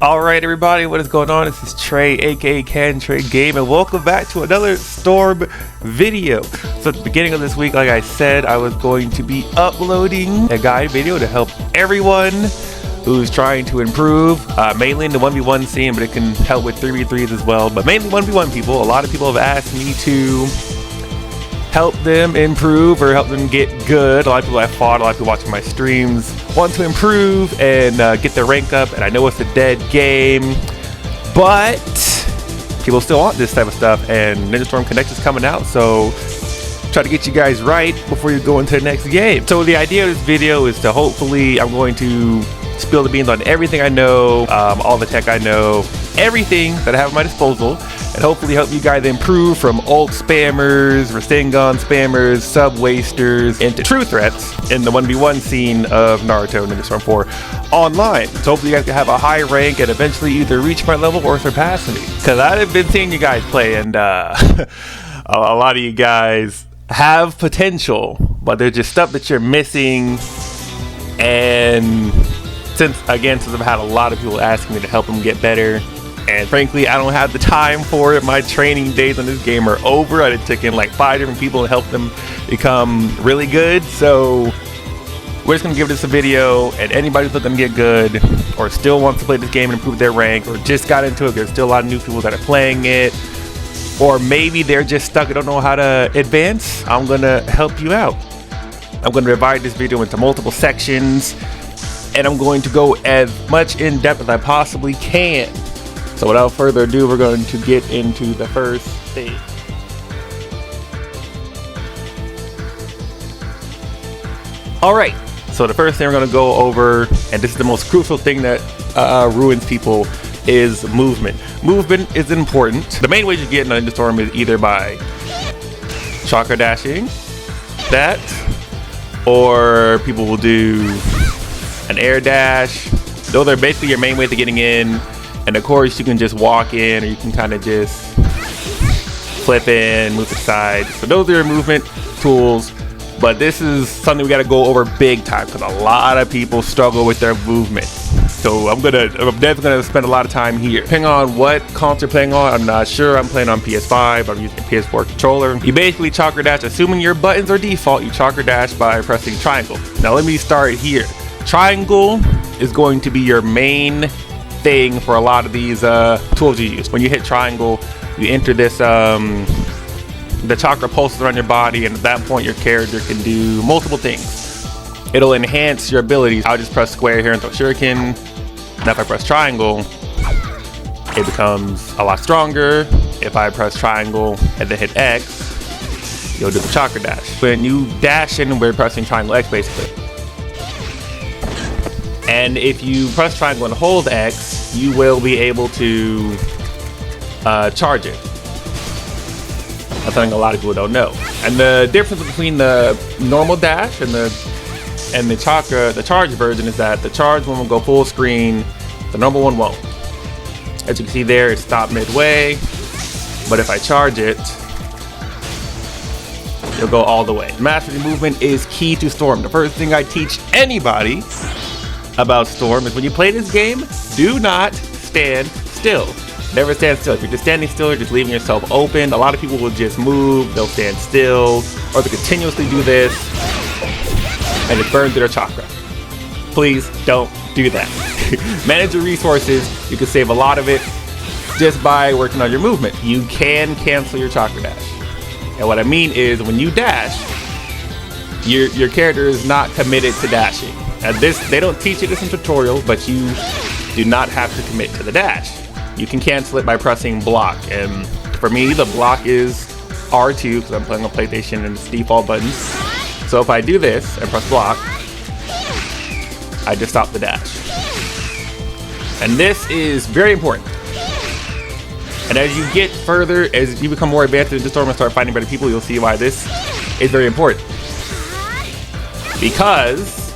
Alright everybody, what is going on? This is Trey, aka CanTreGame, and welcome back to another Storm video. So at the beginning of this week, like I said, I was going to be uploading a guide video to help everyone who's trying to improve, mainly in the 1v1 scene, but it can help with 3v3s as well, but mainly 1v1 people. A lot of people have asked me to help them improve or help them get good. A lot of people I've fought, a lot of people watching my streams want to improve and get their rank up, and I know it's a dead game, but people still want this type of stuff, and Ninja Storm Connect is coming out, so try to get you guys right before you go into the next game. So the idea of this video is to hopefully, I'm going to spill the beans on everything I know, all the tech I know, everything that I have at my disposal, and hopefully help you guys improve from ult spammers, Rasengan spammers, sub wasters, into true threats in the 1v1 scene of Naruto Ninja Storm 4 online. So hopefully you guys can have a high rank and eventually either reach my level or surpass me. Because I've been seeing you guys play, and a lot of you guys have potential, but there's just stuff that you're missing. And since I've had a lot of people asking me to help them get better, and frankly I don't have the time for it. My training days on this game are over. I took in like 5 different people to help them become really good, so we're just gonna give this a video, and anybody who's looking to get good or still wants to play this game and improve their rank, or just got into it, there's still a lot of new people that are playing it, or maybe they're just stuck and don't know how to advance, I'm gonna help you out. I'm gonna divide this video into multiple sections, and I'm going to go as much in depth as I possibly can. So without further ado, we're going to get into the first stage. Alright, so the first thing we're going to go over, and this is the most crucial thing that ruins people, is movement. Movement is important. The main way you get in Ninja Storm is either by chakra dashing, that, or people will do an air dash. Those are basically your main ways of getting in. And of course you can just walk in, or you can kind of just flip in, move to the side. So those are your movement tools, but this is something we got to go over big time because a lot of people struggle with their movement. So I'm definitely gonna spend a lot of time here. Depending on what console you're playing on, I'm not sure. I'm playing on PS5, I'm using a PS4 controller. You basically chakra dash, assuming your buttons are default, you chakra dash by pressing triangle. Now let me start here. Triangle is going to be your main thing for a lot of these tools you use. When you hit triangle, you enter this the chakra pulses around your body, and at that point your character can do multiple things. It'll enhance your abilities. I'll just press square here and throw shuriken. Now if I press triangle, it becomes a lot stronger. If I press triangle and then hit X, you'll do the chakra dash. When you dash in, we're pressing triangle X basically. And if you press triangle and hold X, you will be able to charge it. That's something a lot of people don't know. And the difference between the normal dash and the chakra, the charge version, is that the charge one will go full screen, the normal one won't. As you can see there, it's stopped midway, but if I charge it, it'll go all the way. Mastering movement is key to Storm. The first thing I teach anybody about Storm is when you play this game, do not stand still. Never stand still. If you're just standing still, you're just leaving yourself open. A lot of people will just move, they'll stand still, or they continuously do this and it burns their chakra. Please don't do that. Manage your resources. You can save a lot of it just by working on your movement. You can cancel your chakra dash. And what I mean is, when you dash, your character is not committed to dashing. And they don't teach you this in tutorials, but you do not have to commit to the dash. You can cancel it by pressing block, and for me the block is R2 because I'm playing on PlayStation and it's default buttons. So if I do this and press block, I just stop the dash. And this is very important. And as you get further, as you become more advanced in the Storm and start fighting better people, you'll see why this is very important. Because,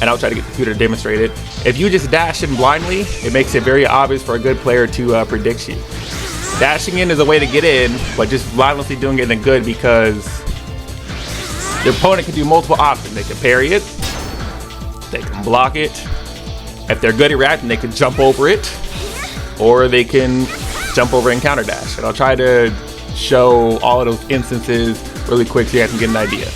and I'll try to get the computer to demonstrate it, if you just dash in blindly, it makes it very obvious for a good player to predict you. Dashing in is a way to get in, but just blindly doing it isn't good because your opponent can do multiple options. They can parry it, they can block it, If they're good at reacting, they can jump over it, or they can jump over and counter dash. And I'll try to show all of those instances really quick so you guys can get an idea.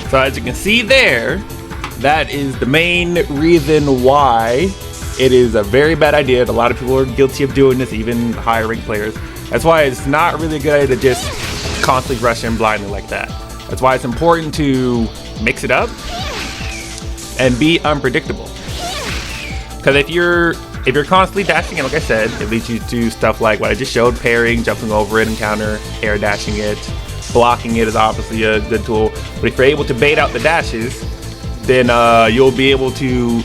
So as you can see there, that is the main reason why it is a very bad idea. A lot of people are guilty of doing this, even higher ranked players. That's why it's not really a good idea to just constantly rush in blindly like that. That's why it's important to mix it up and be unpredictable. Because if you're constantly dashing in, like I said, it leads you to stuff like what I just showed: parrying, jumping over it and counter, air dashing it. Blocking it is obviously a good tool, but if you're able to bait out the dashes, then you'll be able to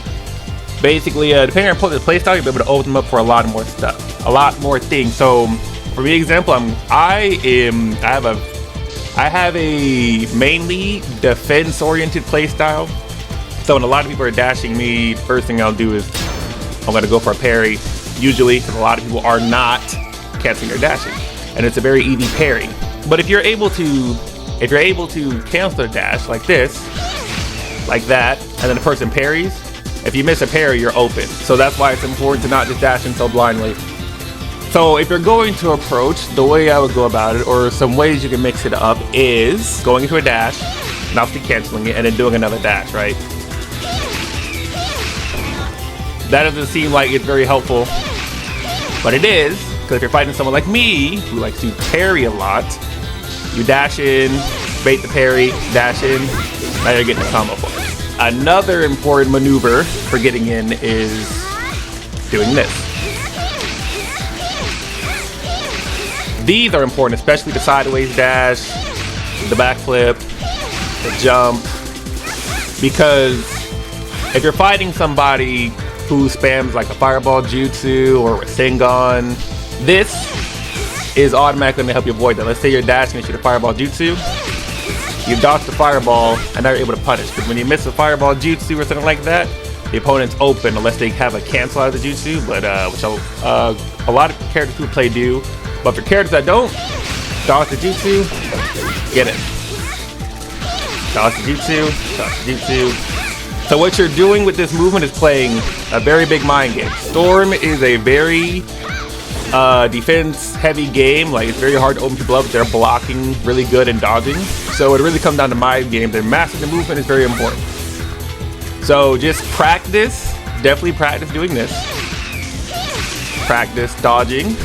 basically, depending on the playstyle, you'll be able to open them up for a lot more stuff, a lot more things. So, for the example, I have a mainly defense-oriented playstyle. So when a lot of people are dashing me, first thing I'll do is I'm gonna go for a parry, usually, because a lot of people are not canceling their dashing, and it's a very easy parry. But if you're able to cancel a dash like this, like that, and then the person parries, if you miss a parry, you're open. So that's why it's important to not just dash in so blindly. So if you're going to approach, the way I would go about it, or some ways you can mix it up, is going into a dash, and obviously canceling it, and then doing another dash, right? That doesn't seem like it's very helpful, but it is, because if you're fighting someone like me, who likes to parry a lot, you dash in, bait the parry, dash in, now you're getting a combo for it. Another important maneuver for getting in is doing this. These are important, especially the sideways dash, the backflip, the jump, because if you're fighting somebody who spams like a fireball jutsu or a Rasengan, this is automatically going to help you avoid that. Let's say you're dashing and shoot a fireball jutsu, you dodge the fireball, and now you're able to punish. Because when you miss a fireball jutsu or something like that, the opponent's open unless they have a cancel out of the jutsu, but which a lot of characters who play do. But for characters that don't, dodge the jutsu, get it. Dodge the jutsu, dodge the jutsu. So what you're doing with this movement is playing a very big mind game. Storm is a very defense heavy game. Like, it's very hard to open people up. They're blocking really good and dodging. So it really comes down to mind games, and mastering the movement is very important. So just practice, definitely practice doing this. Practice dodging.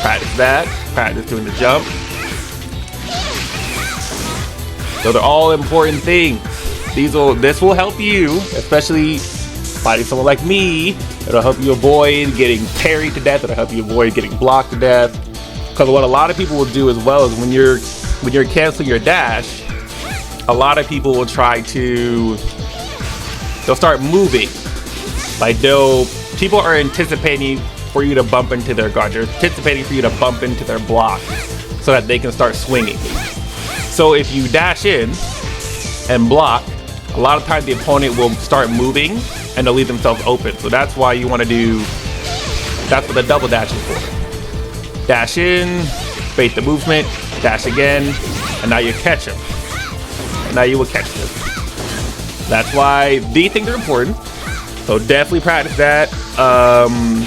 Practice that. Practice doing the jump. Those are all important things. This will help you, especially fighting someone like me. It'll help you avoid getting parried to death. It'll help you avoid getting blocked to death. Because what a lot of people will do as well is when you're canceling your dash, a lot of people will try to, they'll start moving. Like people are anticipating for you to bump into their guard. They're anticipating for you to bump into their block so that they can start swinging. So if you dash in and block, a lot of times the opponent will start moving and they'll leave themselves open. So that's why you want to do, that's what the double dash is for. Dash in, bait the movement, dash again, and now you catch them. And now you will catch them. That's why these things are important. So definitely practice that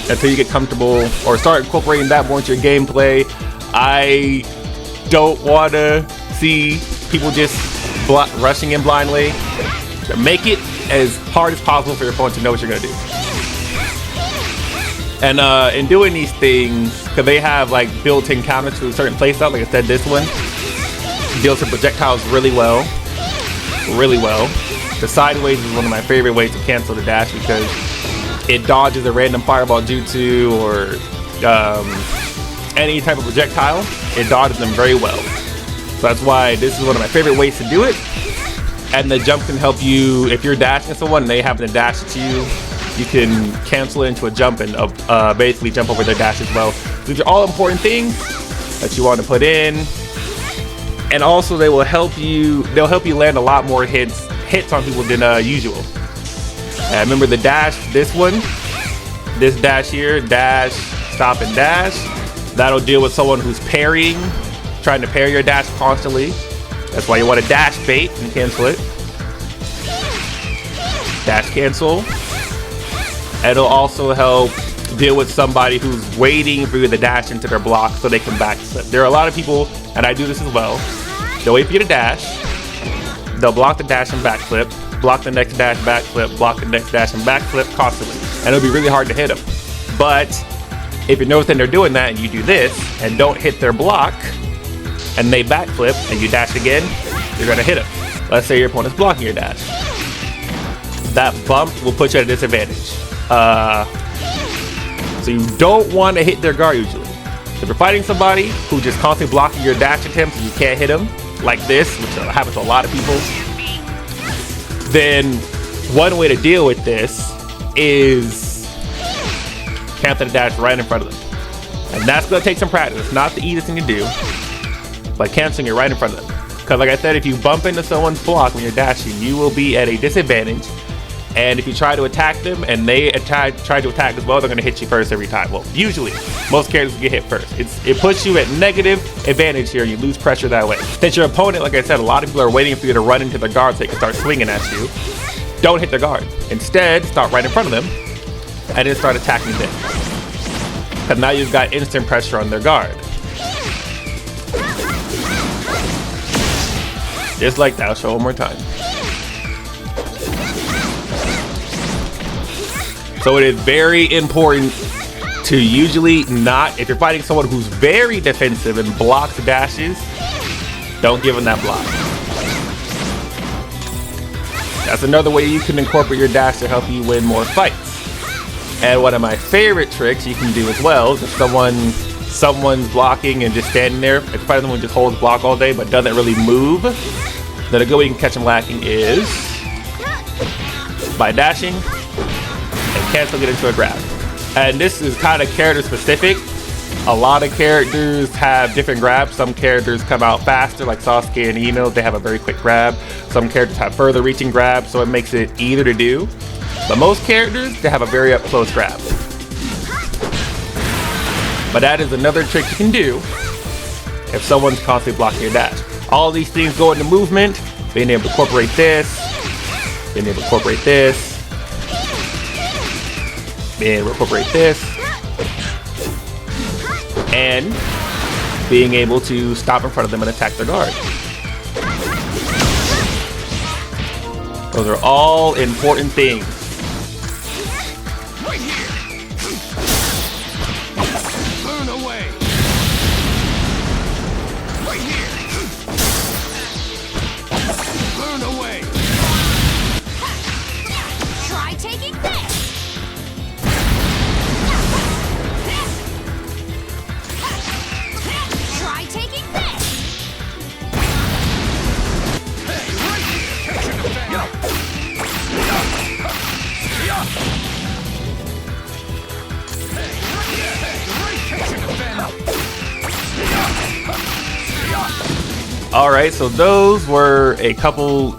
until you get comfortable, or start incorporating that more into your gameplay. I don't want to see people just rushing in blindly. Make it as hard as possible for your opponent to know what you're going to do. And in doing these things, because they have like built-in counters to a certain playstyle, like I said, this one deals with projectiles really well. Really well. The sideways is one of my favorite ways to cancel the dash because it dodges a random fireball jutsu or any type of projectile. It dodges them very well. So that's why this is one of my favorite ways to do it. And the jump can help you, if you're dashing at someone and they happen to dash at you, you can cancel it into a jump and basically jump over their dash as well. These are all important things that you want to put in. And also they'll help you land a lot more hits on people than usual. Remember the dash, this one, this dash here, dash, stop, and dash. That'll deal with someone who's parrying, trying to parry your dash constantly. That's why you want to dash bait and cancel it. Dash cancel. It'll also help deal with somebody who's waiting for you to dash into their block so they can backflip. There are a lot of people, and I do this as well, they'll wait for you to dash, they'll block the dash and backflip, block the next dash, backflip, block the next dash and backflip constantly. And it'll be really hard to hit them. But if you notice that they're doing that and you do this and don't hit their block and they backflip and you dash again, you're gonna hit them. Let's say your opponent's blocking your dash. That bump will put you at a disadvantage. So you don't want to hit their guard usually. If you're fighting somebody who just constantly blocking your dash attempts and you can't hit them, like this, which happens to a lot of people, then one way to deal with this is cancel the dash right in front of them. And that's going to take some practice. It's not the easiest thing to do, but canceling it right in front of them. Because like I said, if you bump into someone's block when you're dashing, you will be at a disadvantage. And if you try to attack them and they try to attack as well, they're going to hit you first every time. Well, usually, most characters get hit first. It puts you at negative advantage here. You lose pressure that way. Since your opponent, like I said, a lot of people are waiting for you to run into the guard so they can start swinging at you. Don't hit the guard. Instead, start right in front of them and then start attacking them. Because now you've got instant pressure on their guard. Just like that. I'll show one more time. So it is very important to usually not, if you're fighting someone who's very defensive and blocks dashes, don't give them that block. That's another way you can incorporate your dash to help you win more fights. And one of my favorite tricks you can do as well is if someone's blocking and just standing there, if you fight someone who just holds block all day but doesn't really move, then a good way you can catch them lacking is by dashing and cancel it into a grab. And this is kind of character specific. A lot of characters have different grabs. Some characters come out faster, like Sasuke and Ino, they have a very quick grab. Some characters have further reaching grabs, so it makes it easier to do. But most characters, they have a very up close grab. But that is another trick you can do if someone's constantly blocking your dash. All these things go into movement, being able to incorporate this, being able to incorporate this, being able to incorporate this, and being able to stop in front of them and attack their guard. Those are all important things. Right here. Burn away. Right here. Burn away. Try taking this. Try taking this. Hey, right here. Catching the fan. Hey, right catching the fan. All right, so those were a couple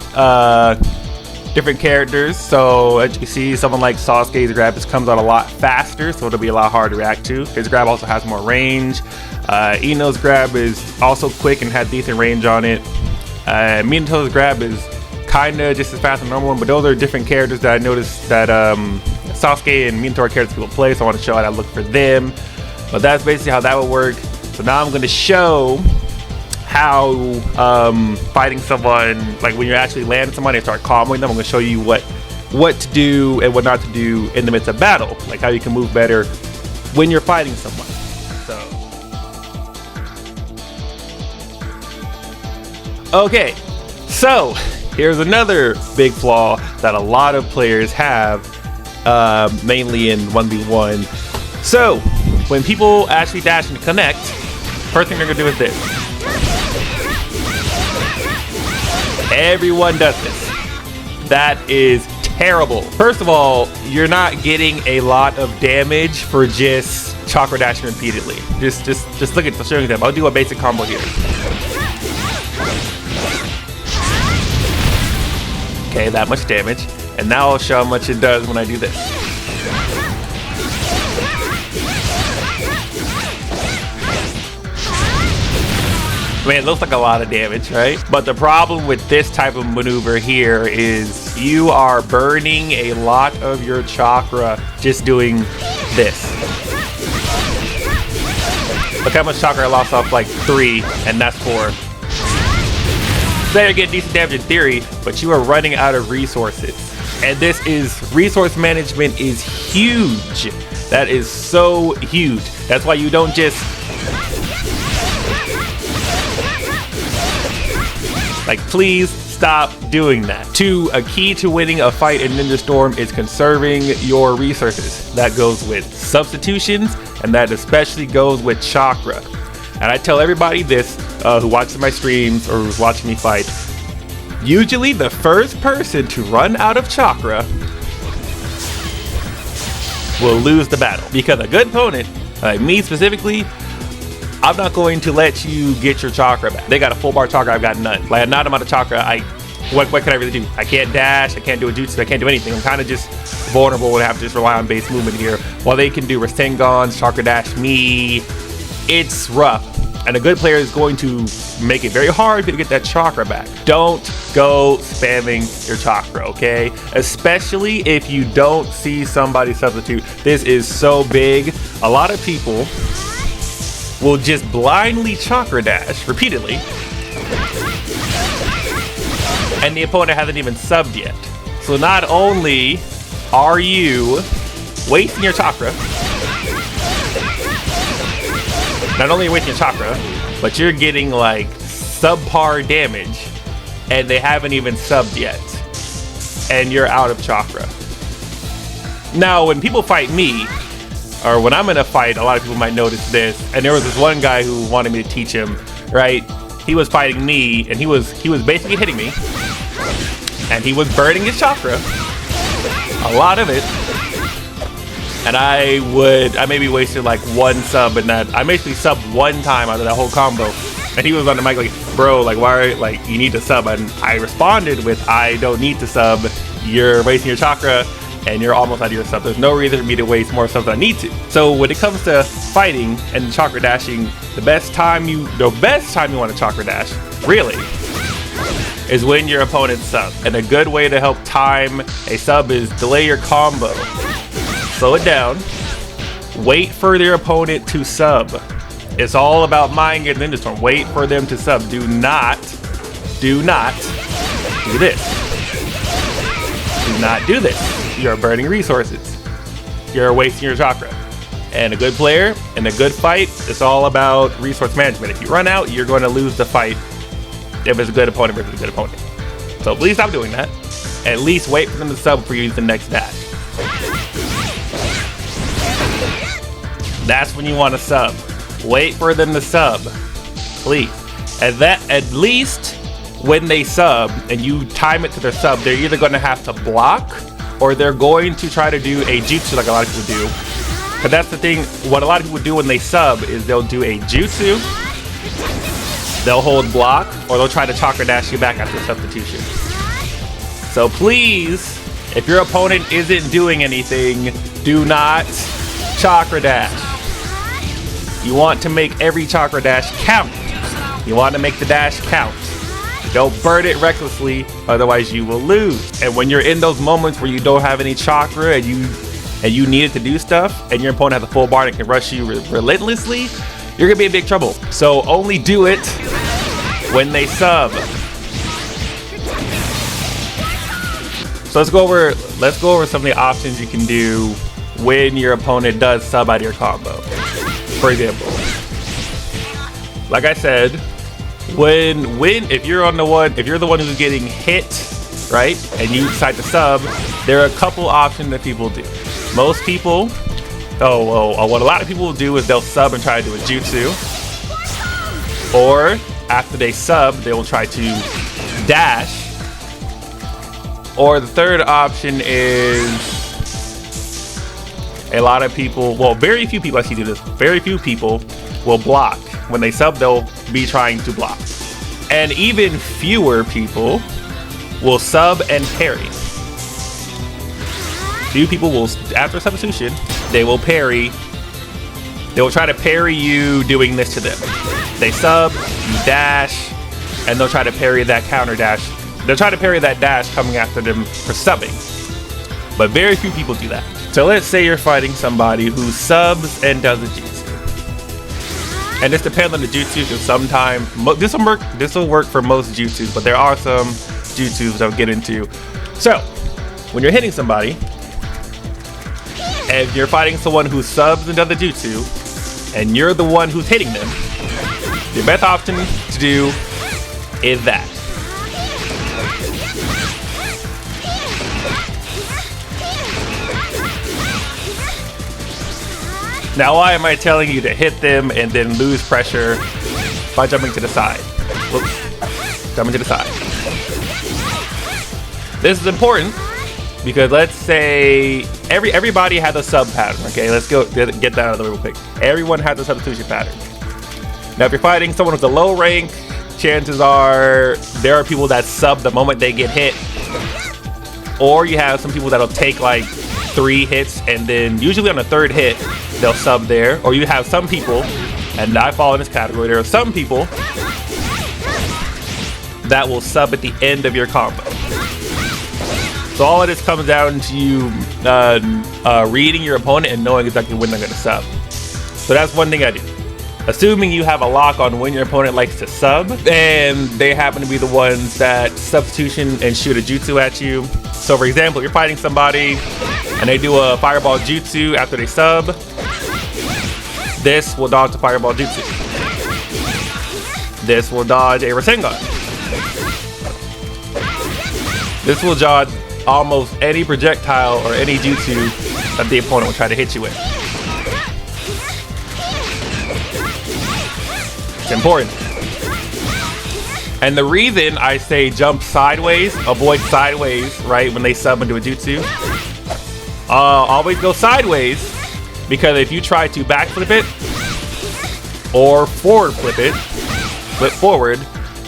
different characters. So as you can see, someone like Sasuke's grab just comes out a lot faster, so it'll be a lot harder to react to. His grab also has more range. Ino's grab is also quick and has decent range on it. Minato's grab is kind of just as fast as the normal one, but those are different characters that I noticed that Sasuke and Minato are characters people play, so I want to show how I look for them. But that's basically how that would work. So now I'm going to show how fighting someone, like when you're actually landing somebody and start comboing them, I'm going to show you what to do and what not to do in the midst of battle, like how you can move better when you're fighting someone. Okay, so here's another big flaw that a lot of players have, mainly in 1v1. So when people actually dash and connect, first thing they're gonna do is this. Everyone does this. That is terrible. First of all, you're not getting a lot of damage for just chakra dashing repeatedly. Just look at the showing them. I'll do a basic combo here. Okay, that much damage. And now I'll show how much it does when I do this. I mean, it looks like a lot of damage, right? But the problem with this type of maneuver here is you are burning a lot of your chakra just doing this. Look how much chakra I lost off like 3, and that's 4. So you're getting decent damage in theory, but you are running out of resources. And this is, resource management is huge. That is so huge. That's why you don't just, like, please stop doing that. A key to winning a fight in Ninja Storm is conserving your resources. That goes with substitutions, and that especially goes with chakra. And I tell everybody this who watches my streams or who's watching me fight, usually the first person to run out of chakra will lose the battle. Because a good opponent, like me specifically, I'm not going to let you get your chakra back. They got a full bar chakra, I've got none. Like, not amount of chakra, what can I really do? I can't dash, I can't do a jutsu, I can't do anything. I'm kind of just vulnerable and have to just rely on base movement here. While they can do Rasengans, chakra dash me, it's rough. And a good player is going to make it very hard for you to get that chakra back. Don't go spamming your chakra, okay? Especially if you don't see somebody substitute. This is so big. A lot of people will just blindly chakra dash repeatedly, and the opponent hasn't even subbed yet. So not only are you wasting your chakra, but you're getting like subpar damage, and they haven't even subbed yet, and you're out of chakra. Now, when people fight me, or when I'm in a fight, a lot of people might notice this, and there was this one guy who wanted me to teach him, right? He was fighting me, and he was basically hitting me, and he was burning his chakra, a lot of it. And I maybe wasted like 1 sub in that. I basically subbed 1 time out of that whole combo. And he was on the mic like, bro, like, why, like, you need to sub. And I responded with, I don't need to sub. You're wasting your chakra and you're almost out of your sub. There's no reason for me to waste more subs than I need to. So when it comes to fighting and chakra dashing, the best time you want to chakra dash, really, is when your opponent sub. And a good way to help time a sub is delay your combo. Slow it down, wait for your opponent to sub. It's all about mind getting into storm. Wait for them to sub. Do not do this. Do not do this. You're burning resources. You're wasting your chakra. And a good player in a good fight, it's all about resource management. If you run out, you're going to lose the fight if it's a good opponent versus a good opponent. So please stop doing that. At least wait for them to sub for you the next dash. That's when you want to sub. Wait for them to sub, please. At least when they sub and you time it to their sub, they're either going to have to block or they're going to try to do a jutsu like a lot of people do. But that's the thing, what a lot of people do when they sub is they'll do a jutsu, they'll hold block, or they'll try to chakra dash you back after substitution. So please, if your opponent isn't doing anything, do not chakra dash. You want to make every chakra dash count. You want to make the dash count. Don't burn it recklessly, otherwise you will lose. And when you're in those moments where you don't have any chakra and you need it to do stuff, and your opponent has a full bar and can rush you relentlessly, you're gonna be in big trouble. So only do it when they sub. So let's go over some of the options you can do when your opponent does sub out of your combo. For example, like I said, if you're the one who's getting hit, right, and you decide to sub, there are a couple options that people do. Most people, what a lot of people will do is they'll sub and try to do a jutsu, or after they sub, they will try to dash, or the third option is, a lot of people, well, very few people actually do this. Very few people will block. When they sub, they'll be trying to block. And even fewer people will sub and parry. Few people will, after substitution, they will parry They will try to parry you doing this to them. They sub, you dash, and they'll try to parry that counter dash. They'll try to parry that dash coming after them for subbing. But very few people do that. So let's say you're fighting somebody who subs and does a jutsu. And this depends on the jutsu, because sometimes this will work for most jutsus, but there are some jutsus I'll get into. So when you're hitting somebody, if you're fighting someone who subs and does the jutsu, and you're the one who's hitting them, the best option to do is that. Now, why am I telling you to hit them and then lose pressure by jumping to the side? Whoops. Jumping to the side. This is important because let's say everybody has a sub pattern, okay? Let's get that out of the way real quick. Everyone has a substitution pattern. Now, if you're fighting someone with a low rank, chances are there are people that sub the moment they get hit. Or you have some people that'll take like 3 hits, and then usually on the 3rd hit, they'll sub there. Or you have some people, and I fall in this category, there are some people that will sub at the end of your combo. So all of this comes down to you reading your opponent and knowing exactly when they're going to sub. So that's one thing I do. Assuming you have a lock on when your opponent likes to sub, and they happen to be the ones that substitution and shoot a jutsu at you. So for example, you're fighting somebody and they do a fireball jutsu after they sub. This will dodge the fireball jutsu. This will dodge a Rasengan. This will dodge almost any projectile or any jutsu that the opponent will try to hit you with. It's important. And the reason I say jump sideways, avoid sideways, right, when they sub into a jutsu, always go sideways, because if you try to backflip it or forward flip forward,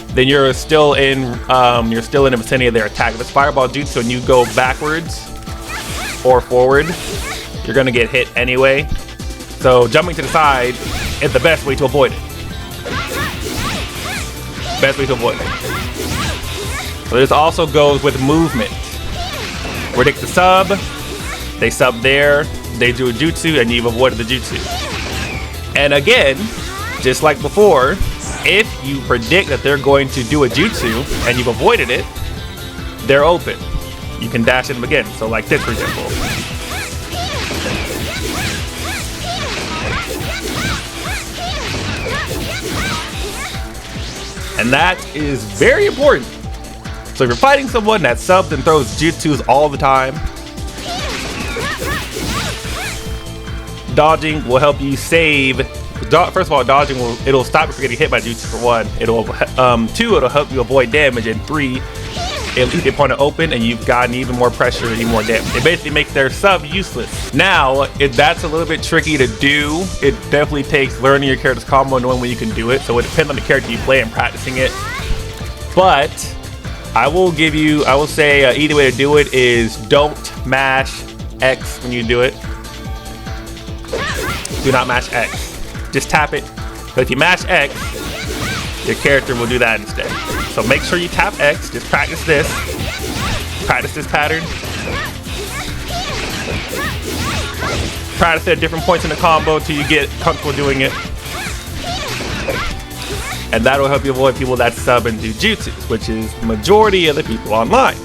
then you're still in the vicinity of their attack. If it's fireball jutsu and you go backwards or forward, you're gonna get hit anyway. So jumping to the side is the best way to avoid it. Best way to avoid it. So this also goes with movement. Predict the sub, they sub there, they do a jutsu, and you've avoided the jutsu. And again, just like before, if you predict that they're going to do a jutsu and you've avoided it, they're open. You can dash at them again. So like this, for example. And that is very important. So if you're fighting someone that subs and throws jutsus all the time, dodging will help you save. First of all, dodging it'll stop you from getting hit by jutsu for 1. It'll 2, it'll help you avoid damage, and 3, it'll keep the opponent open and you've gotten even more pressure and even more damage. It basically makes their sub useless. Now, that's a little bit tricky to do. It definitely takes learning your character's combo and knowing when you can do it. So it depends on the character you play and practicing it. But I will say either way to do it is don't mash X when you do it. Do not mash X. Just tap it. But if you mash X, your character will do that instead. So make sure you tap X. Just practice this. Practice this pattern. Practice it at different points in the combo until you get comfortable doing it. And that'll help you avoid people that sub and do jutsus, which is the majority of the people online.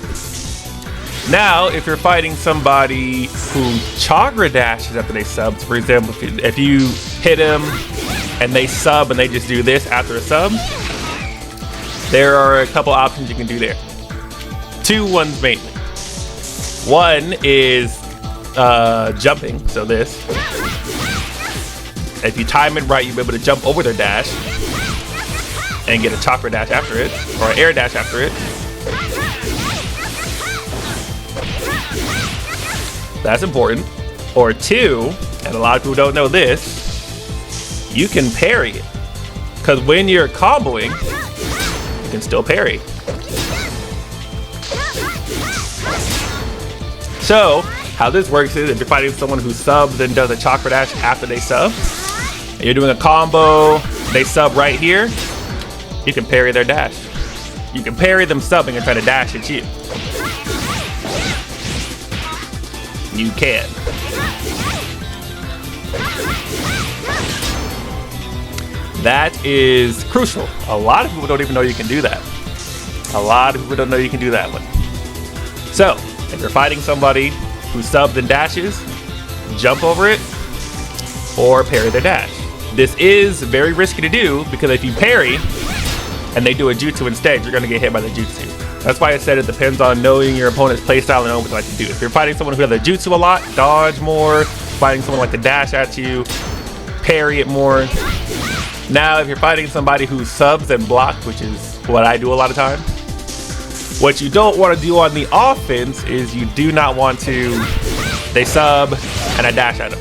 Now, if you're fighting somebody who chakra dashes after they sub, for example, if you hit them and they sub and they just do this after a sub, there are a couple options you can do there. 2 ones mainly. One is jumping, so this. If you time it right, you'll be able to jump over their dash and get a chakra dash after it, or an air dash after it. That's important. Or 2, and a lot of people don't know this, you can parry it. Because when you're comboing, you can still parry. So, how this works is if you're fighting someone who subs and does a chakra dash after they sub, and you're doing a combo, they sub right here, you can parry their dash. You can parry them subbing and try to dash at you. You can. That is crucial. A lot of people don't even know you can do that. A lot of people don't know you can do that one. So, if you're fighting somebody who subs and dashes, jump over it or parry their dash. This is very risky to do because if you parry and they do a jutsu instead, you're going to get hit by the jutsu. That's why I said it depends on knowing your opponent's playstyle and knowing what they like to do. If you're fighting someone who has a jutsu a lot, dodge more. Fighting someone like to dash at you, parry it more. Now, if you're fighting somebody who subs and blocks, which is what I do a lot of times, what you don't want to do on the offense is you do not want to, they sub and I dash at them.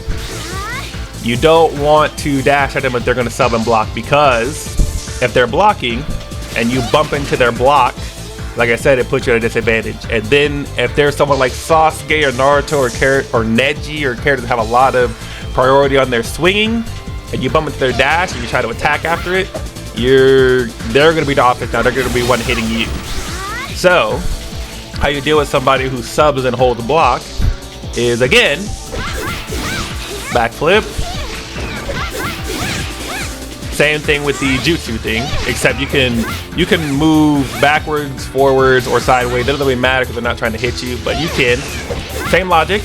You don't want to dash at them if they're going to sub and block, because if they're blocking and you bump into their block, like I said, it puts you at a disadvantage. And then if there's someone like Sasuke or Naruto or Neji or characters that have a lot of priority on their swinging, and you bump into their dash and you try to attack after it, they're going to be the offense now. They're going to be one hitting you. So, how you deal with somebody who subs and holds block is, again, backflip. Same thing with the jutsu thing, except you can move backwards, forwards, or sideways. It doesn't really matter because they're not trying to hit you, but you can. Same logic.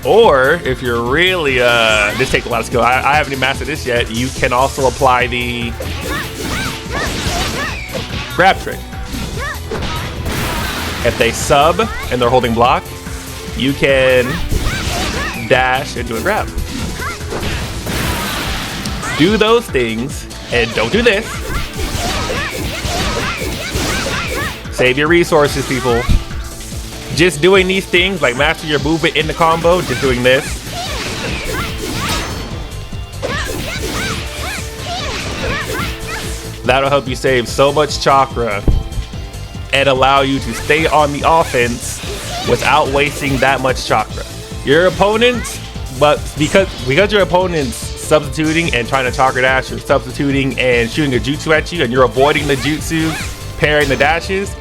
Or if you're really this takes a lot of skill. I haven't even mastered this yet. You can also apply the grab trick. If they sub and they're holding block, you can dash and do a grab. Do those things and don't do this. Save your resources, people. Just doing these things, like master your movement in the combo, just doing this. That'll help you save so much chakra and allow you to stay on the offense without wasting that much chakra. Your opponent, but because your opponent's substituting and trying to chakra dash, or substituting and shooting a jutsu at you, and you're avoiding the jutsu, parrying the dashes,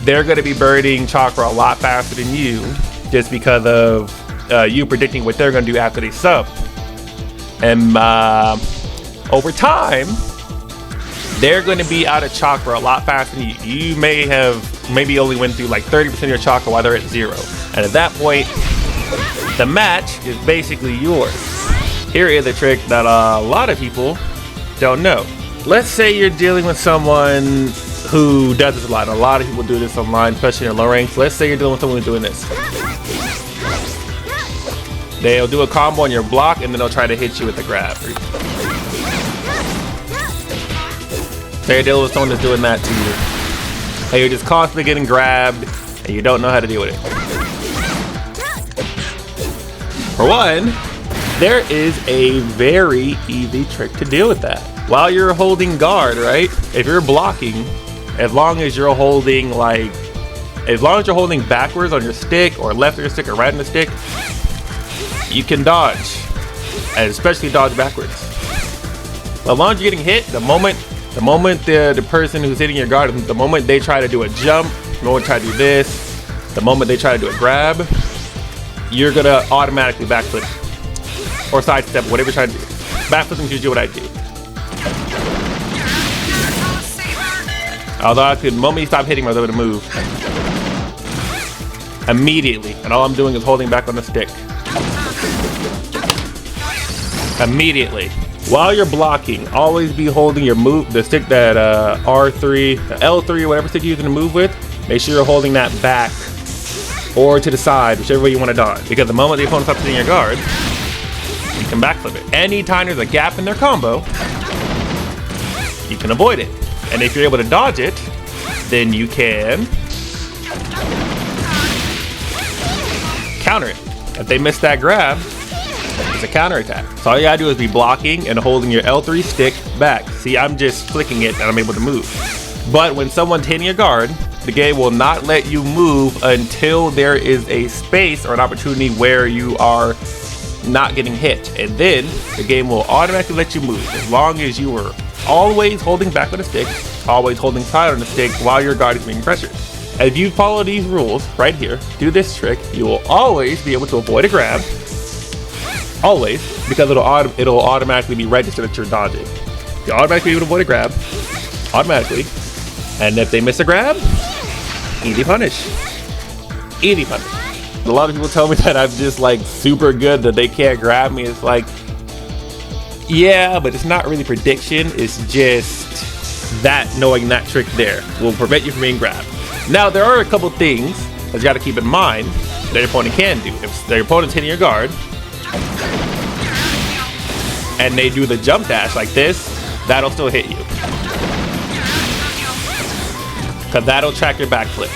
they're going to be burning chakra a lot faster than you, just because of you predicting what they're going to do after they sub. And over time, they're going to be out of chakra a lot faster than you. You may have maybe only went through like 30% of your chakra while they're at 0. And at that point, the match is basically yours. Here is a trick that a lot of people don't know. Let's say you're dealing with someone who does this a lot. A lot of people do this online, especially in low ranks. Let's say you're dealing with someone who's doing this. They'll do a combo on your block and then they'll try to hit you with the grab. So you're dealing with someone that's doing that to you. And you're just constantly getting grabbed and you don't know how to deal with it. For one, there is a very easy trick to deal with that. While you're holding guard, right? If you're blocking, as long as you're holding backwards on your stick, or left on your stick, or right on the stick, you can dodge, and especially dodge backwards. As long as you're getting hit, the moment the person who's hitting your guard, the moment they try to do a jump, the moment they try to do this, the moment they try to do a grab, you're gonna automatically backflip or sidestep, whatever you're trying to do. Backflipping is usually what I do. Although the moment you stop hitting, I was able to move immediately, and all I'm doing is holding back on the stick. Immediately. While you're blocking, always be holding the stick that R3, L3, whatever stick you're using to move with. Make sure you're holding that back or to the side, whichever way you want to dodge. Because the moment the opponent stops hitting your guard, you can backflip it. Anytime there's a gap in their combo, you can avoid it. And if you're able to dodge it, then you can counter it. If they miss that grab, it's a counter attack. So all you gotta do is be blocking and holding your L3 stick back. See, I'm just flicking it and I'm able to move. But when someone's hitting your guard, the game will not let you move until there is a space or an opportunity where you are not getting hit, and then the game will automatically let you move as long as you were always holding back on the stick, always holding side on the stick while your guard is being pressured. If you follow these rules right here, do this trick, you will always be able to avoid a grab. Always, because it'll automatically be registered that you're dodging. You automatically be able to avoid a grab, automatically. And if they miss a grab, easy punish. Easy punish. A lot of people tell me that I'm just like super good, that they can't grab me. It's like, yeah, but it's not really prediction. It's just that knowing that trick there will prevent you from being grabbed. Now, there are a couple things that you got to keep in mind that your opponent can do. If their opponent's hitting your guard and they do the jump dash like this, that'll still hit you, because that'll track your backflip.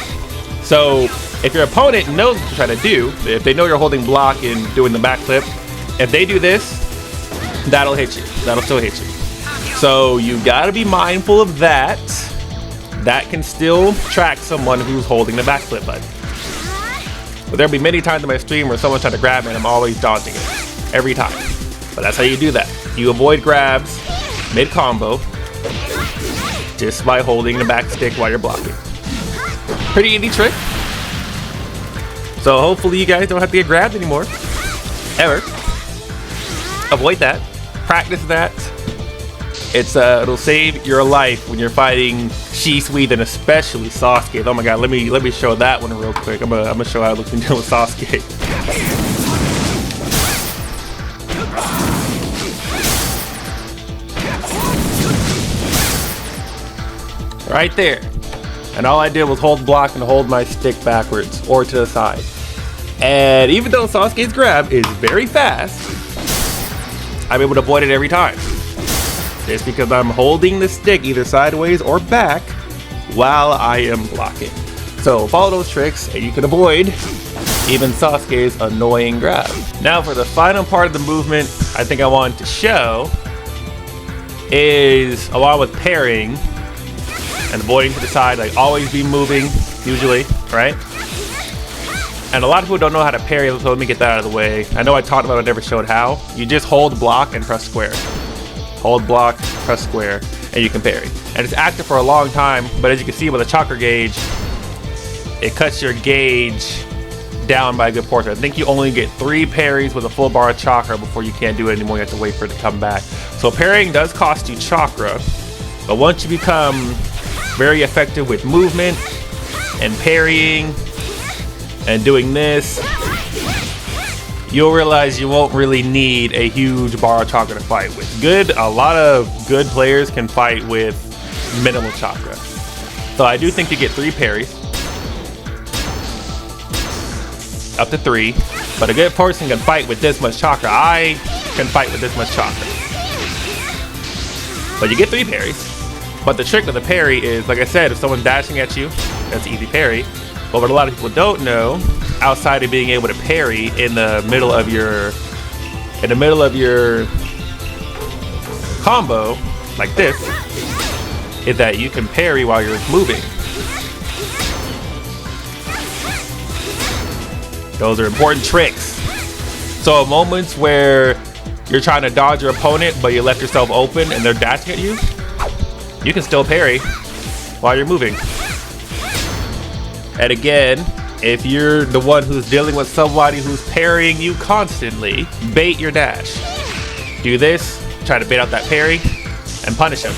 So if your opponent knows what you're trying to do, if they know you're holding block and doing the backflip, if they do this, that'll hit you. That'll still hit you. So you gotta be mindful of that. That can still track someone who's holding the backflip button. But there'll be many times in my stream where someone's trying to grab me and I'm always dodging it. Every time. But that's how you do that. You avoid grabs mid-combo just by holding the back stick while you're blocking. Pretty easy trick. So hopefully you guys don't have to get grabbed anymore. Ever. Avoid that. Practice that. It'll save your life when you're fighting She-Sweet and especially Sasuke. Oh my god, let me show that one real quick. I'm gonna show how it looks when dealing with Sasuke. Right there. And all I did was hold block and hold my stick backwards or to the side. And even though Sasuke's grab is very fast, I'm able to avoid it every time. Just because I'm holding the stick either sideways or back while I am blocking. So follow those tricks and you can avoid even Sasuke's annoying grab. Now for the final part of the movement I think I wanted to show is, along with parrying and avoiding to the side, like always be moving usually, right? And a lot of people don't know how to parry, so let me get that out of the way. I know I talked about it, I never showed how. You just hold block and press square. Hold block, press square, and you can parry. And it's active for a long time, but as you can see with the chakra gauge, it cuts your gauge down by a good portion. I think you only get 3 parries with a full bar of chakra before you can't do it anymore. You have to wait for it to come back. So parrying does cost you chakra, but once you become very effective with movement and parrying and doing this, you'll realize you won't really need a huge bar of chakra to fight with. A lot of good players can fight with minimal chakra. So I do think you get 3 parries. Up to 3. But a good person can fight with this much chakra. I can fight with this much chakra. But you get 3 parries. But the trick with the parry is, like I said, if someone's dashing at you, that's easy parry. But what a lot of people don't know, outside of being able to parry in the middle of your combo, like this, is that you can parry while you're moving. Those are important tricks. So moments where you're trying to dodge your opponent, but you left yourself open and they're dashing at you, you can still parry while you're moving. And again, if you're the one who's dealing with somebody who's parrying you constantly, bait your dash. Do this, try to bait out that parry, and punish him.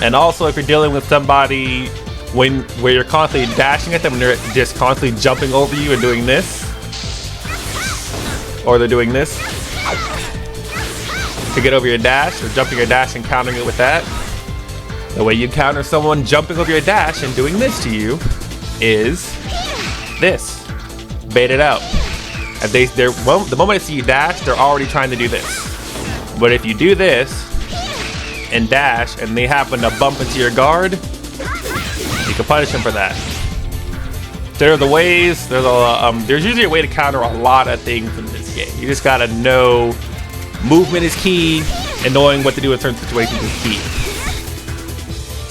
And also if you're dealing with somebody where you're constantly dashing at them and they're just constantly jumping over you and doing this, or they're doing this, to get over your dash, or jumping your dash and countering it with that. The way you counter someone jumping over your dash and doing this to you is this. Bait it out. If the moment they see you dash, they're already trying to do this. But if you do this and dash and they happen to bump into your guard, you can punish them for that. There are the ways, there's usually a way to counter a lot of things in this game. You just gotta know movement is key and knowing what to do in certain situations is key.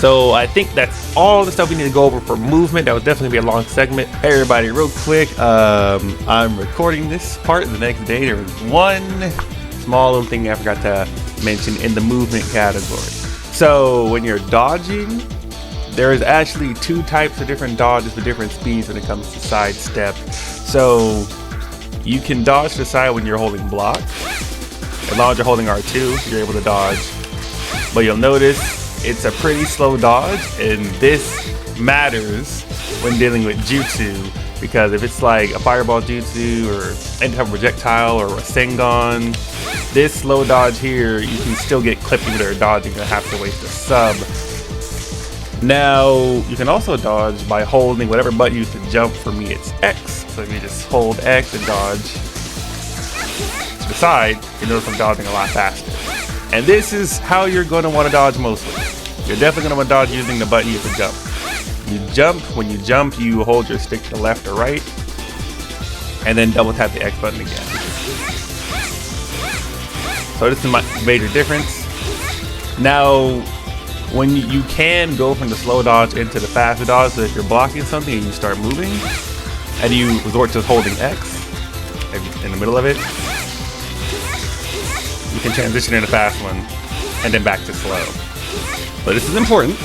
So I think that's all the stuff we need to go over for movement. That would definitely be a long segment. Hey everybody, real quick, I'm recording this part the next day. There was one small little thing I forgot to mention in the movement category. So when you're dodging, there is actually two types of different dodges with different speeds when it comes to sidestep. So you can dodge to the side when you're holding block. As long as you're holding R2, you're able to dodge. But you'll notice it's a pretty slow dodge, and this matters when dealing with jutsu, because if it's like a fireball jutsu or any type of projectile or a Sengon, this slow dodge here, you can still get clipped even though you're dodging and have to waste a sub. Now, you can also dodge by holding whatever button you use to jump. For me, it's X. So if you just hold X and dodge to the side, you notice I'm dodging a lot faster. And this is how you're going to want to dodge mostly. You're definitely going to want to dodge using the button you use to jump. You jump. When you jump, you hold your stick to the left or right, and then double tap the X button again. So this is my major difference. Now, when you can go from the slow dodge into the faster dodge, so if you're blocking something and you start moving, and you resort to holding X in the middle of it, you can transition into fast one and then back to slow. But this is important.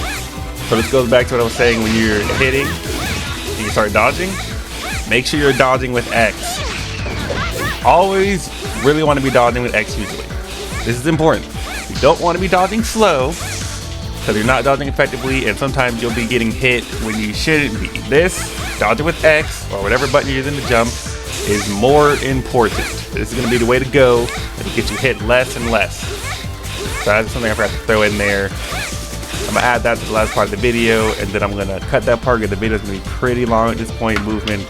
So this goes back to what I was saying, when you're hitting and you start dodging, make sure you're dodging with X. Always really want to be dodging with X usually. This is important. You don't want to be dodging slow, because you're not dodging effectively, and sometimes you'll be getting hit when you shouldn't be. This, dodging with X, or whatever button you're using to jump, is more important. This is going to be the way to go. It'll get you hit less and less. So that's something I forgot to throw in there. I'm going to add that to the last part of the video, and then I'm going to cut that part because the video is going to be pretty long at this point. Movement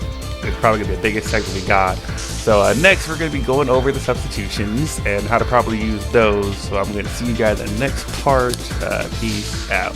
is probably going to be the biggest segment we got. So next we're going to be going over the substitutions and how to properly use those. So I'm going to see you guys in the next part. Peace out.